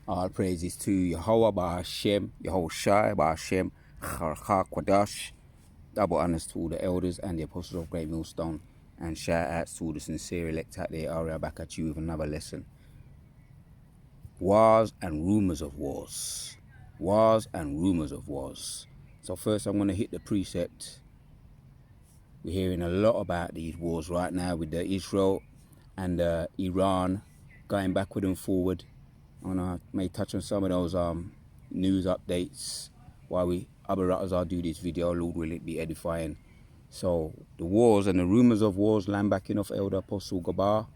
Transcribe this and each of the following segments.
All praises to Yahweh Ba'Hashem, Yahushai Ba'Hashem, Charcha Kwadash. Double honors to all the elders and the apostles of Great Millstone. And shout out to the sincere elect out there. Aria back at you with another lesson. Wars and rumors of wars. Wars and rumors of wars. So first I'm going to hit the precept. We're hearing a lot about these wars right now with the Israel and Iran going backward and forward. And I may touch on some of those news updates while we Abaratazar do this video. Lord, will it be edifying? So the wars and the rumors of wars, land backing of Elder Apostle Gabar.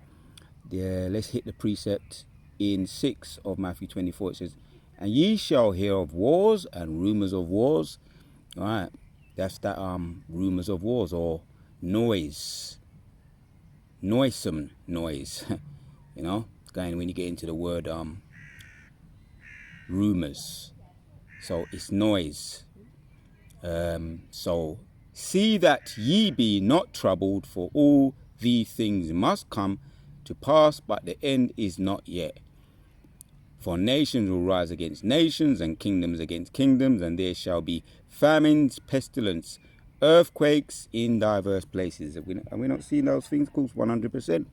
Let's hit the precept in 6 of Matthew 24. It says, and ye shall hear of wars and rumors of wars. All right, that's that rumors of wars or noise, noisome noise. You know, going when you get into the word rumors, so it's noise. So see that ye be not troubled, for all these things must come to pass, but the end is not yet. For nations will rise against nations, and kingdoms against kingdoms, and there shall be famines, pestilence, earthquakes in diverse places. Have we not seen those things? Of course, 100%.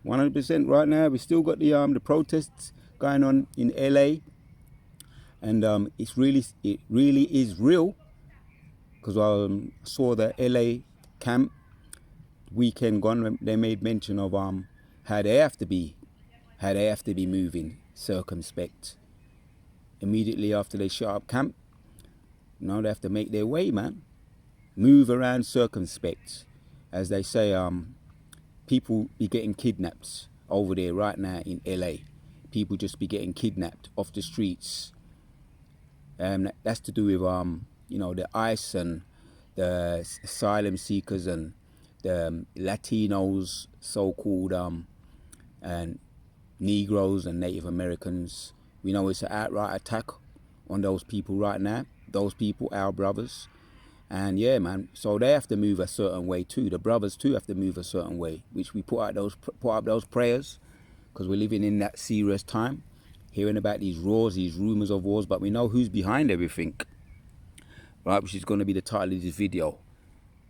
100% right now. We still got the protests going on in LA. And it really is real, because I saw the LA camp weekend gone. They made mention of how they have to be moving circumspect immediately after they shut up camp. Now they have to make their way, man. Move around circumspect, as they say. People be getting kidnapped over there right now in LA. People just be getting kidnapped off the streets. That's to do with the ICE and the asylum seekers and the Latinos, so-called and Negroes and Native Americans. We know it's an outright attack on those people right now. Those people, our brothers. And yeah, man, so they have to move a certain way too. The brothers too have to move a certain way, which we put up those prayers, because we're living in that serious time, hearing about these wars, these rumors of wars, but we know who's behind everything, right? Which is going to be the title of this video.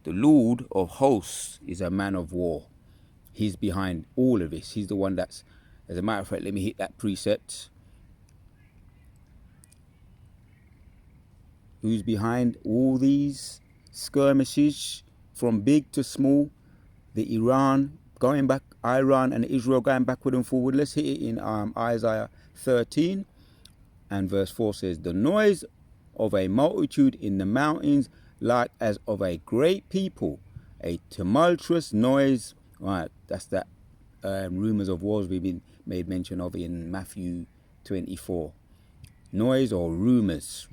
The Lord of hosts is a man of war. He's behind all of this. He's the one that's, as a matter of fact, let me hit that precept. Who's behind all these skirmishes from big to small? The Iran and Israel going backward and forward. Let's hit it in Isaiah 13 and verse 4 says, the noise of a multitude in the mountains, like as of a great people, a tumultuous noise. Right, that's that rumors of wars we've been made mention of in Matthew 24. Noise or rumors,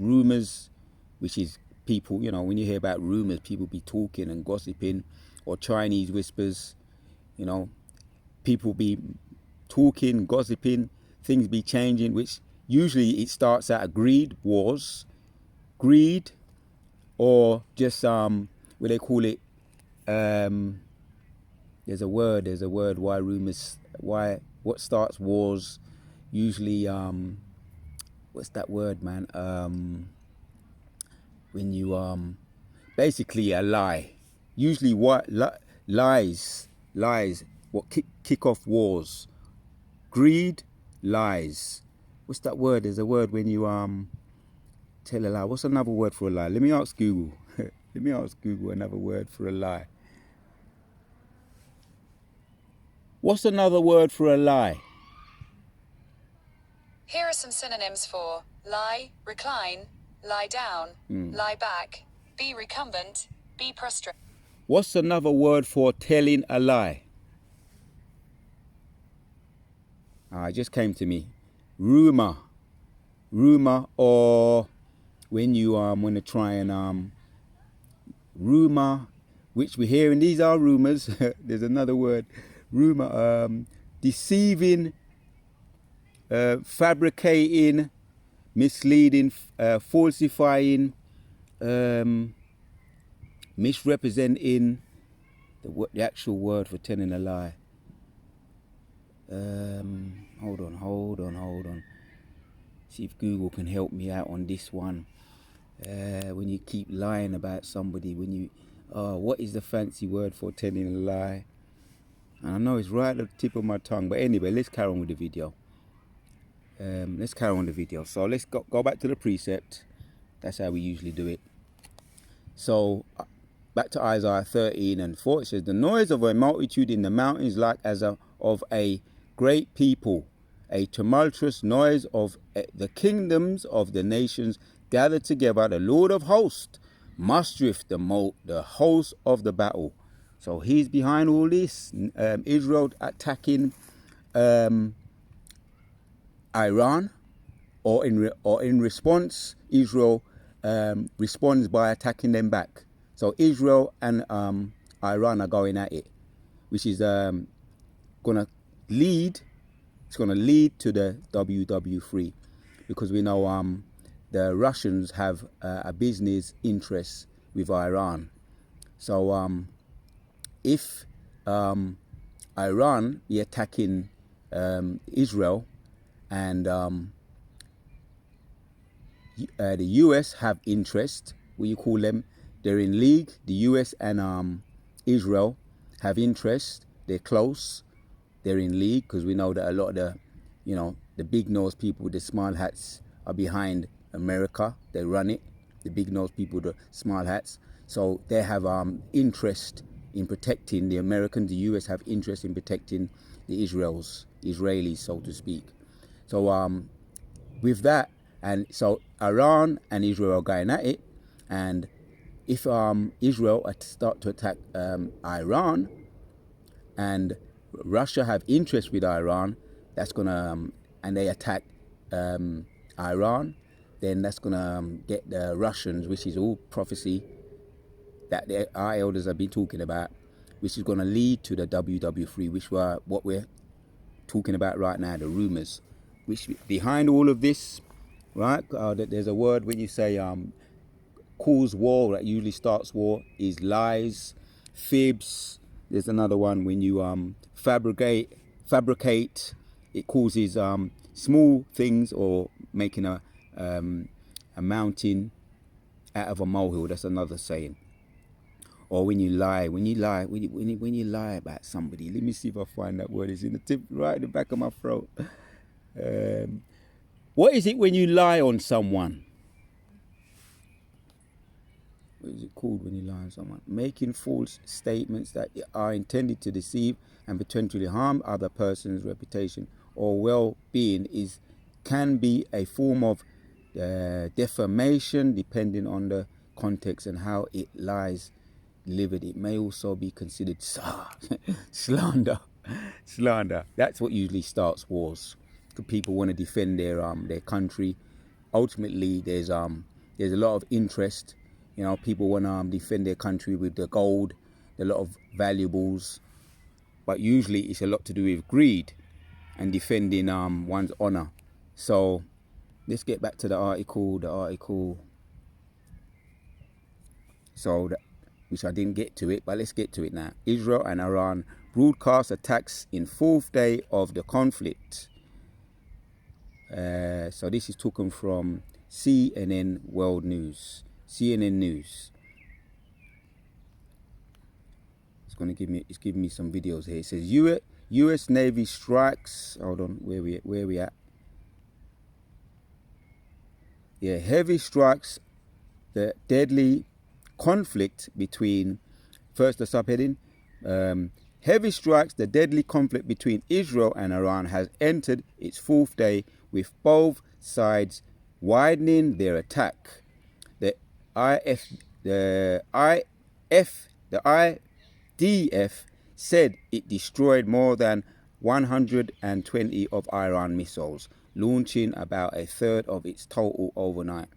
which is people, when you hear about rumors, people be talking and gossiping, or Chinese whispers, people be talking, gossiping, things be changing, which usually it starts out of greed, wars, or just what they call it, there's a word why rumors, what starts wars, usually what's that word, man? When you basically a lie, usually lies what kick off wars. Greed, lies. What's that word? There's a word when you tell a lie. What's another word for a lie? Let me ask Google. Let me ask Google another word for a lie. What's another word for a lie? Here are some synonyms for lie: recline, lie down, lie back, be recumbent, be prostrate. What's another word for telling a lie? It just came to me. Rumor, or when you want to try and rumor, which we're hearing, these are rumors. There's another word, rumor, deceiving, fabricating, misleading, falsifying, misrepresenting. The actual word for telling a lie. Hold on. See if Google can help me out on this one. When you keep lying about somebody, when you, what is the fancy word for telling a lie? And I know it's right at the tip of my tongue, but anyway, let's carry on with the video. So let's go back to the precept. That's how we usually do it. So back to Isaiah 13:4, it says, the noise of a multitude in the mountains like as of a great people, a tumultuous noise of the kingdoms of the nations gathered together. The Lord of hosts mustereth the host of the battle. So he's behind all this. Israel attacking Iran, or in response, Israel responds by attacking them back. So Israel and Iran are going at it, which is gonna lead. It's gonna lead to the WW3, because we know the Russians have a business interest with Iran. So if Iran be attacking Israel, and the US have interest, what you call them, they're in league. The US and Israel have interest. They're close. They're in league, because we know that a lot of the big nose people with the smile hats are behind America. They run it. The big nose people, the smile hats. So they have interest in protecting the Americans. The US have interest in protecting the Israelis, so to speak. So with that, and so Iran and Israel are going at it, and if Israel start to attack Iran, and Russia have interest with Iran, that's gonna and they attack Iran, then that's gonna get the Russians, which is all prophecy that our elders have been talking about, which is gonna lead to the WW3, which what we're talking about right now, the rumors. Which behind all of this, right? There's a word when you say cause war, that usually starts war, is lies, fibs. There's another one when you fabricate. It causes small things, or making a mountain out of a molehill. That's another saying. Or when you lie about somebody. Let me see if I find that word. It's in the tip, right in the back of my throat. What is it when you lie on someone? What is it called when you lie on someone? Making false statements that are intended to deceive and potentially harm other person's reputation or well-being can be a form of defamation, depending on the context and how it lies delivered. It may also be considered slander. That's what usually starts wars. People want to defend their country. Ultimately, there's a lot of interest. People want to defend their country with the gold, a lot of valuables, but usually it's a lot to do with greed and defending one's honor. So let's get back to the article. So which I didn't get to it, but let's get to it now. Israel and Iran broadcast attacks in fourth day of the conflict. So this is taken from CNN World News. CNN News. It's giving me some videos here. It says U.S. Navy strikes. Hold on, where we at? Yeah, heavy strikes. The deadly conflict between. First, the subheading. Heavy strikes. The deadly conflict between Israel and Iran has entered its fourth day, with both sides widening their attack. The IDF said it destroyed more than 120 of Iran missiles, launching about a third of its total overnight.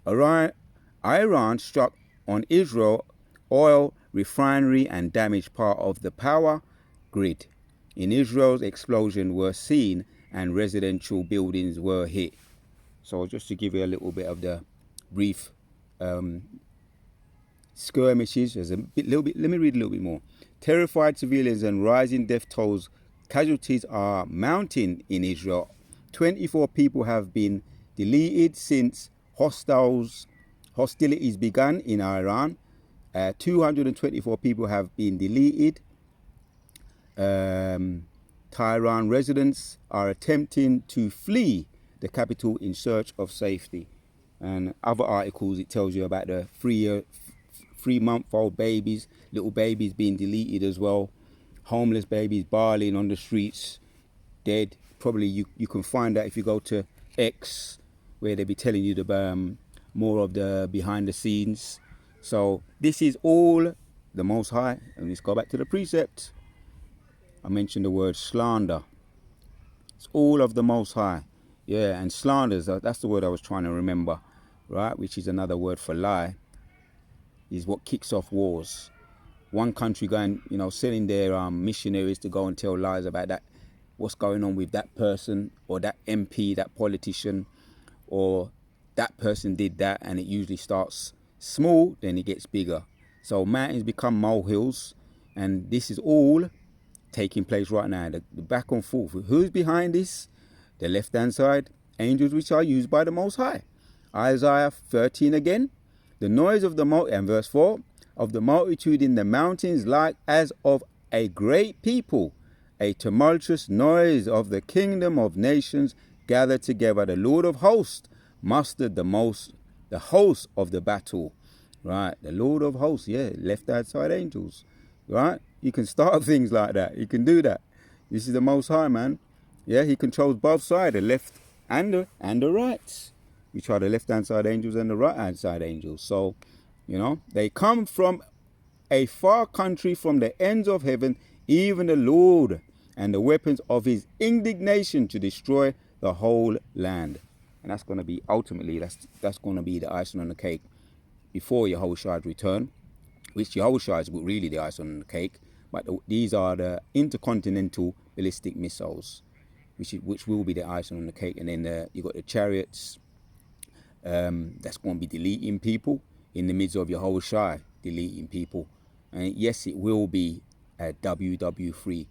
Iran struck on Israel oil refinery and damaged part of the power grid. In Israel's explosions were seen and residential buildings were hit. So just to give you a little bit of the brief skirmishes, let me read a little bit more. Terrified civilians and rising death tolls, casualties are mounting in Israel. 24 people have been deleted since hostilities began in Iran. 224 people have been deleted. Tehran residents are attempting to flee the capital in search of safety. And other articles, it tells you about the 3-month-old babies, little babies being deleted as well. Homeless babies barling on the streets, dead. Probably you can find that if you go to X, where they be telling you the more of the behind the scenes. So this is all the Most High. And let's go back to the precept. I mentioned the word slander. It's all of the Most High. Yeah, and slanders, that's the word I was trying to remember, right? Which is another word for lie, is what kicks off wars. One country going, sending their missionaries to go and tell lies about that, what's going on with that person or that MP, that politician, or that person did that, and it usually starts small, then it gets bigger. So mountains become molehills, and this is all taking place right now. The back and forth. Who's behind this? The left-hand side, angels which are used by the Most High. Isaiah 13 again. The noise of the and verse 4, of the multitude in the mountains, like as of a great people, a tumultuous noise of the kingdom of nations gathered together. The Lord of hosts mustered the host of the battle. Right, the Lord of hosts, yeah, left-hand side angels. Right, you can start things like that. You can do that. This is the Most High, man. Yeah, he controls both sides, the left and the right. Which are the left-hand side angels and the right-hand side angels. So, they come from a far country, from the ends of heaven, even the Lord, and the weapons of his indignation to destroy the whole land. And that's going to be, ultimately, that's going to be the icing on the cake before Yahushua's return, which Yahushua is really the icing on the cake. But these are the intercontinental ballistic missiles, which will be the icing on the cake. And then you got the chariots. That's going to be deleting people in the midst of Yahushua, deleting people. And yes, it will be a WW3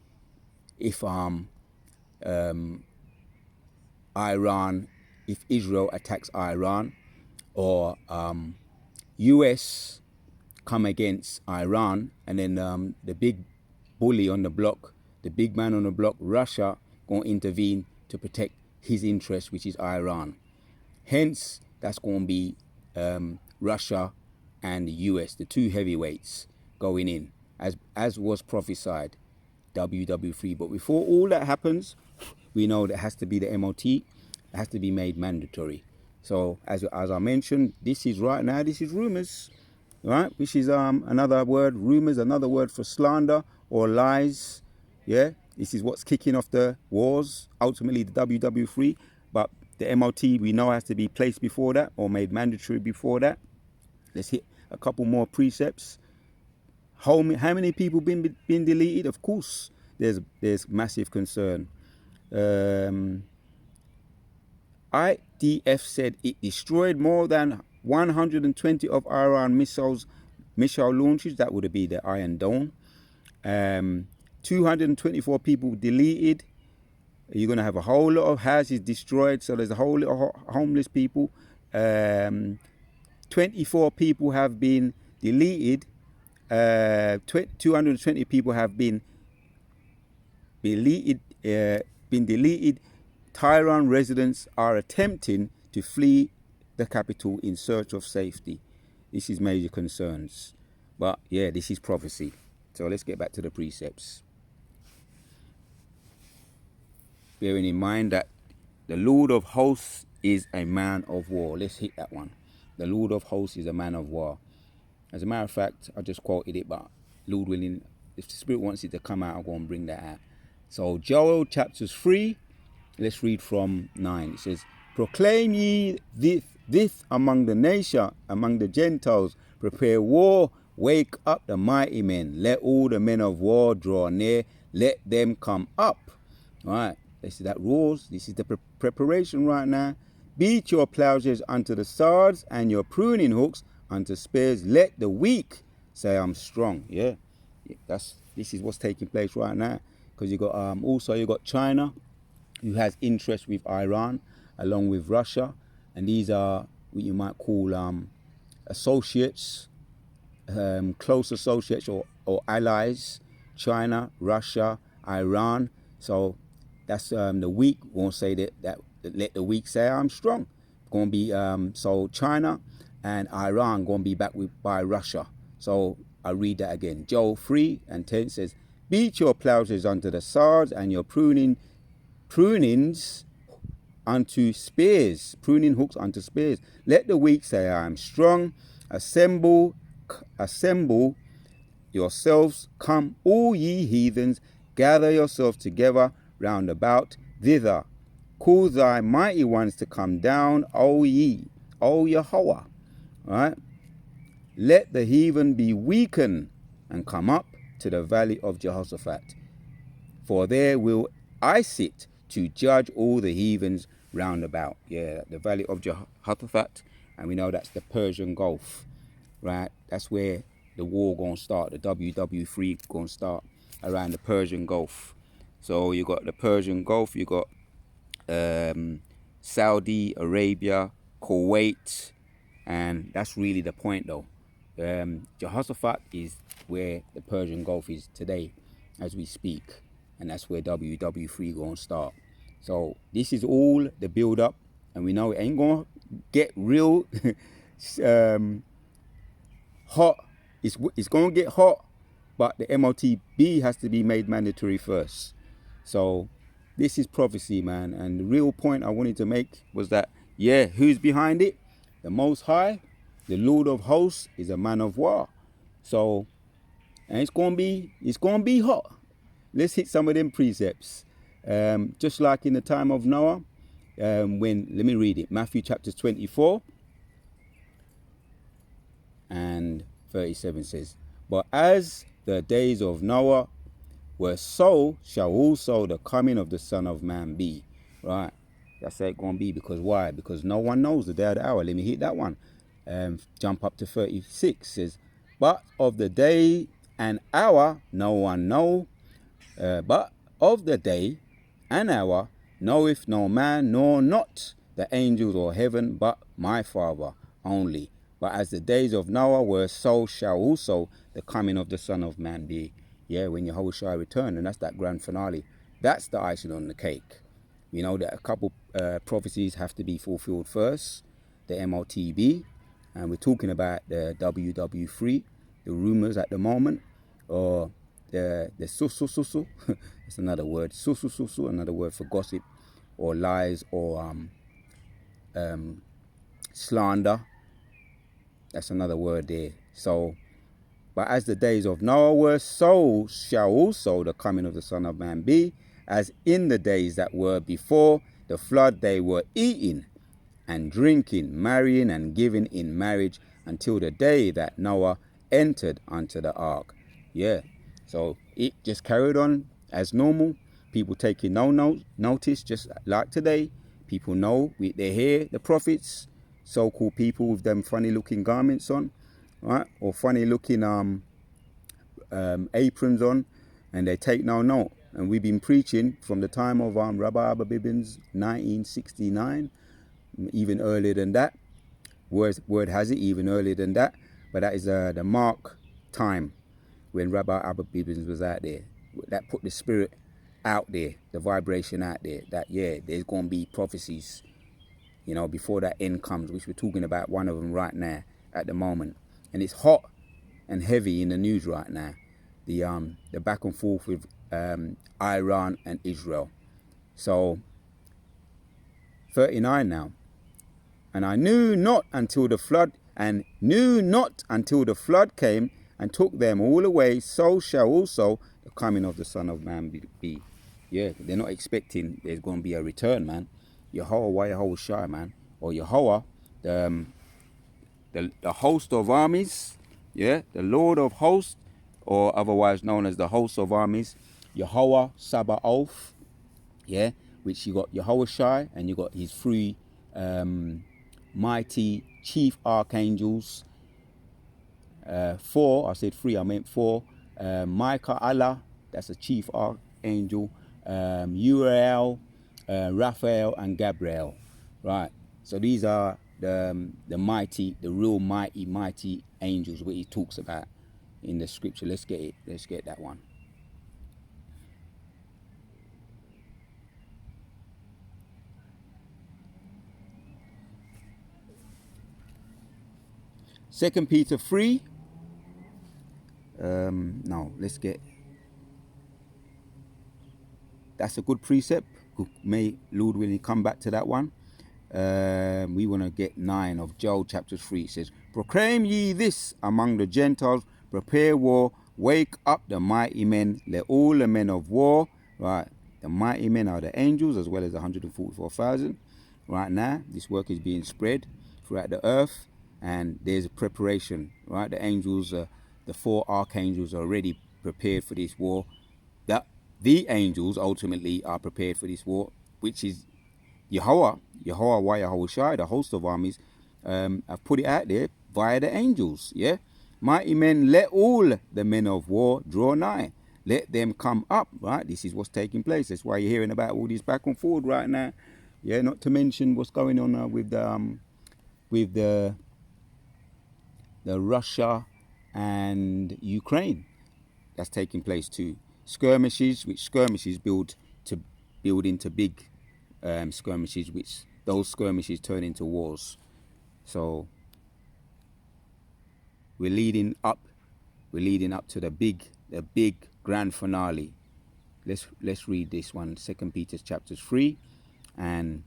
if Iran, if Israel attacks Iran, or US come against Iran, and then the big bully on the block, the big man on the block, Russia, going to intervene to protect his interest, which is Iran. Hence, that's going to be Russia and the US, the two heavyweights going in, as was prophesied, WW3. But before all that happens, we know that has to be the MOT. It has to be made mandatory. So as I mentioned, this is rumors, right? Which is another word, rumors, another word for slander or lies. Yeah, this is what's kicking off the wars, ultimately the WW3. But the MOT, we know, has to be placed before that or made mandatory before that. Let's hit a couple more precepts. How many people been deleted? Of course, there's massive concern. IDF said it destroyed more than 120 of Iran missile launches. That would be the Iron Dome. 224 people deleted. You're going to have a whole lot of houses destroyed. So there's a whole lot of homeless people. 24 people have been deleted. 220 people have been deleted. Tehran residents are attempting to flee the capital in search of safety. This is major concerns. But yeah, this is prophecy. So let's get back to the precepts. Bearing in mind that the Lord of hosts is a man of war. Let's hit that one. The Lord of hosts is a man of war. As a matter of fact, I just quoted it, but Lord willing, if the Spirit wants it to come out, I'll go and bring that out. So Joel chapters 3, let's read from 9. It says, proclaim ye this among the nation, among the Gentiles, prepare war, wake up the mighty men, let all the men of war draw near, let them come up. All right, this is that wars, this is the preparation right now. Beat your plowshares unto the swords and your pruning hooks unto spears. Let the weak say I'm strong. Yeah, this is what's taking place right now. Because you got also you got China, who has interest with Iran, along with Russia. and these are what you might call associates, close associates or allies: China, Russia, Iran. So that's the weak. Won't say that. Let the weak say I'm strong. Going to be so China and Iran going to be backed by Russia. So I'll read that again. Joel 3:10 says, "Beat your plowshares unto the sods, and your prunings unto spears, pruning hooks unto spears. Let the weak say, I am strong. Assemble yourselves, come, all ye heathens, gather yourselves together round about thither. Call thy mighty ones to come down, O Yahweh." Right? "Let the heathen be weakened and come up to the valley of Jehoshaphat. For there will I sit to judge all the heathens round about." Yeah, the valley of Jehoshaphat. And we know that's the Persian Gulf. Right? That's where the war going to start. The WW3 going to start around the Persian Gulf. So you got the Persian Gulf. You got Saudi Arabia, Kuwait. And that's really the point, though. Jehoshaphat is where the Persian Gulf is today as we speak, and that's where WW3 going to start. So this is all the build up, and we know it ain't going to get real hot. It's going to get hot, but the MOTB has to be made mandatory first. So this is prophecy, man. And the real point I wanted to make was that, yeah, who's behind it? The Most High, the Lord of Hosts, is a man of war. So, and it's gonna be hot. Let's hit some of them precepts. Just like in the time of Noah, let me read it. Matthew chapter 24 and 37 says, "But as the days of Noah were, so shall also the coming of the Son of Man be." Right? That's how it's going to be. Because why? Because no one knows the day or the hour. Let me hit that one. Jump up to 36. Says, "But of the day and hour no one know. But of the day and hour knoweth no man, nor not the angels or heaven, but my Father only. But as the days of Noah were, so shall also the coming of the Son of Man be." Yeah, when Yahushua return, and that's that grand finale. That's the icing on the cake. We know that a couple prophecies have to be fulfilled first. The MOTB, and we're talking about the WW3, the rumors at the moment, or the susu. It's another word. Susu, another word for gossip, or lies, or slander. That's another word there. So, but as the days of Noah were, so shall also the coming of the Son of Man be. As in the days that were before the flood, they were eating and drinking, marrying and giving in marriage, until the day that Noah entered unto the ark. Yeah, so it just carried on as normal. People taking no notice, just like today. People know, they hear the prophets, so-called people with them funny-looking garments on, right, or funny-looking aprons on, and they take no note. And we've been preaching from the time of Rabbi Abba Bibbins, 1969, even earlier than that. Word has it, even earlier than that. But that is the mark time when Rabbi Abba Bibbins was out there. That put the spirit out there, the vibration out there, that, yeah, there's going to be prophecies, you know, before that end comes, which we're talking about one of them right now at the moment. And it's hot and heavy in the news right now. The back and forth with Iran and Israel. So 39 now. "And I knew not until the flood came and took them all away, so shall also the coming of the Son of Man be." Yeah, they're not expecting there's going to be a return, man. Yahweh Shai, man, or Yahweh, the host of armies, yeah, the Lord of hosts, or otherwise known as the host of armies, Yahweh Sabaoth, yeah, which you got Yahweh Shai, and you got his three mighty chief archangels. Four, I said three, I meant four. Micah Allah, that's a chief archangel. Uriel, Raphael, and Gabriel. Right. So these are the mighty, the real mighty angels, what he talks about in the scripture. Let's get it. Let's get that one. Second Peter 3. No, let's get. That's a good precept. May Lord willing come back to that one. We want to get 9 of Joel chapter 3. It says, proclaim ye this among the Gentiles, prepare war, wake up the mighty men, let all the men of war, right? The mighty men are the angels as well as 144,000. Right now, this work is being spread throughout the earth, and there's a preparation, right? The angels, the 4 archangels are already prepared for this war. That the angels ultimately are prepared for this war, which is Yahweh Shai, the host of armies, have put it out there via the angels. Yeah, mighty men, let all the men of war draw nigh. Let them come up. Right, this is what's taking place. That's why you're hearing about all this back and forward right now. Yeah, not to mention what's going on with the Russia and Ukraine. That's taking place too. Skirmishes, which skirmishes build into big skirmishes, which those skirmishes turn into wars. So we're leading up to the big grand finale. Let's read this one, 2 Peter chapters 3 and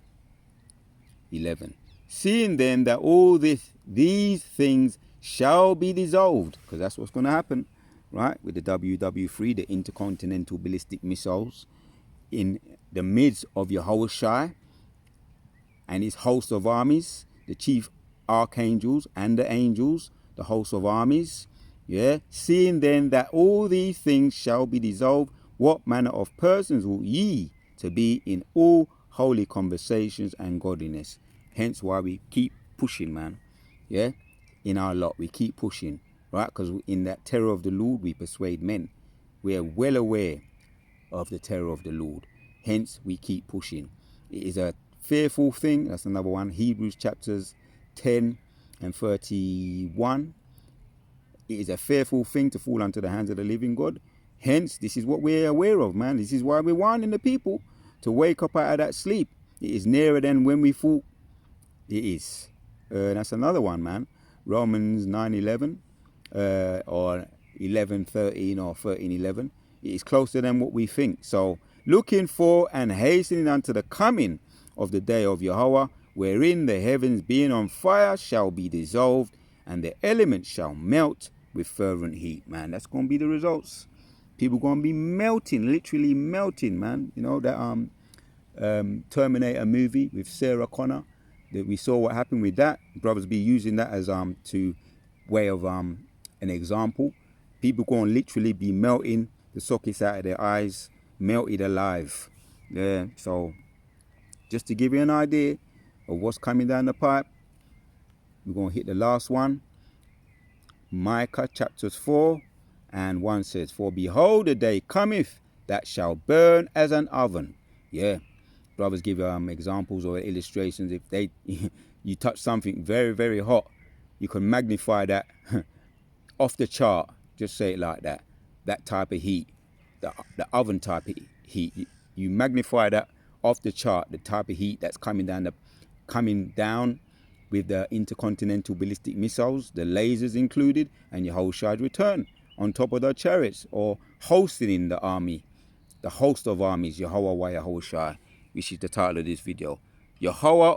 11. Seeing then that all these things shall be dissolved, because that's what's going to happen, right? With the WW3, the intercontinental ballistic missiles, in the midst of Yahushua and his host of armies, the chief archangels and the angels, the host of armies. Yeah, seeing then that all these things shall be dissolved, what manner of persons will ye to be in all holy conversations and godliness? Hence why we keep pushing, man. Yeah, in our lot we keep pushing, right? Because in that terror of the Lord we persuade men. We are well aware of the terror of the Lord. Hence we keep pushing. It is a fearful thing. That's another one. Hebrews chapters 10 and 31. It is a fearful thing to fall unto the hands of the living God. Hence, this is what we're aware of, man. This is why we're warning the people to wake up out of that sleep. It is nearer than when we thought it is. That's another one, man. Romans 9:11 or 11:13 or 13:11. It is closer than what we think. So, looking for and hastening unto the coming of the day of Yahweh, wherein the heavens being on fire shall be dissolved, and the elements shall melt with fervent heat. Man, that's going to be the results. People going to be melting, literally melting, man. You know, that Terminator movie with Sarah Connor, that we saw what happened with that. Brothers be using that as to way of an example. People going to literally be melting the sockets out of their eyes, melted alive. Yeah, so just to give you an idea of what's coming down the pipe, we're going to hit the last one. Micah chapters 4 and 1 says, for behold, the day cometh that shall burn as an oven. Yeah, brothers give examples or illustrations. If they you touch something very, very hot, you can magnify that off the chart. Just say it like that. That type of heat, the oven type of heat, you magnify that off the chart. The type of heat that's coming down with the intercontinental ballistic missiles, the lasers included, and Yahushua's return on top of the chariots, or hosting in the army, the host of armies, Yahweh Yahushua, which is the title of this video. Yahweh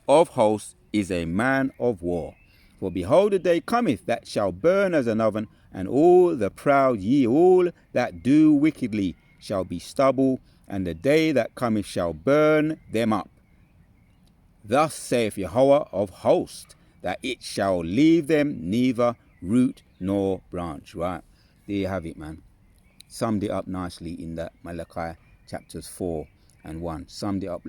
of hosts is a man of war. For behold, the day cometh that shall burn as an oven, and all the proud, ye all that do wickedly, shall be stubble, and the day that cometh shall burn them up. Thus saith Yahweh of hosts, that it shall leave them neither root nor branch. Right, there you have it, man. Summed it up nicely in that Malachi chapters 4 and 1. Summed it up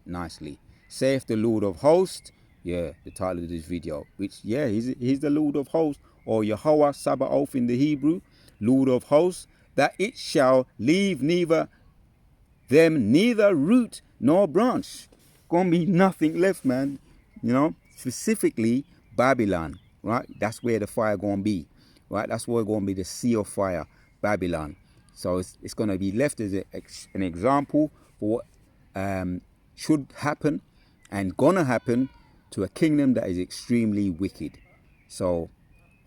nicely. Saith the Lord of hosts. Yeah, the title of this video, which, yeah, he's the Lord of hosts, or Yahweh Sabaoth in the Hebrew, Lord of hosts, that it shall leave neither root nor branch. Gonna be nothing left, man. You know, specifically Babylon, right? That's where the fire gonna be, right? That's where gonna be the sea of fire, Babylon. So it's gonna be left as an example for what should happen and gonna happen to a kingdom that is extremely wicked. So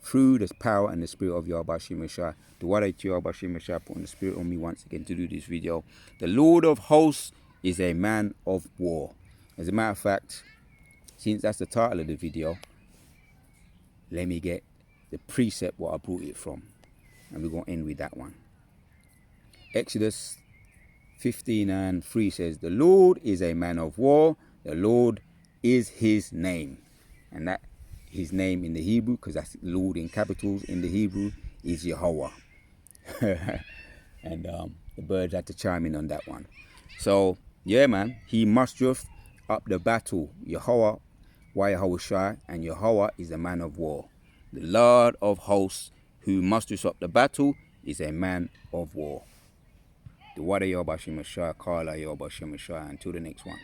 through the power and the spirit of Yahweh Shemashah, the word of Yahweh Shemashah put on the spirit on me once again to do this video. The Lord of hosts is a man of war. As a matter of fact, since that's the title of the video, let me get the precept what I brought it from, and we're going to end with that one. Exodus 15:3 says, the Lord is a man of war, the Lord is his name. And that his name in the Hebrew, because that's Lord in capitals in the Hebrew, is Yahweh. And the birds had to chime in on that one. So yeah, man, he mustereth up the battle. Yahweh, Yahweh, and Yahweh is a man of war. The Lord of hosts who musters up the battle is a man of war. The Wada Yahweh Shemashah, Kala Yahweh Shemashah. Until the next one.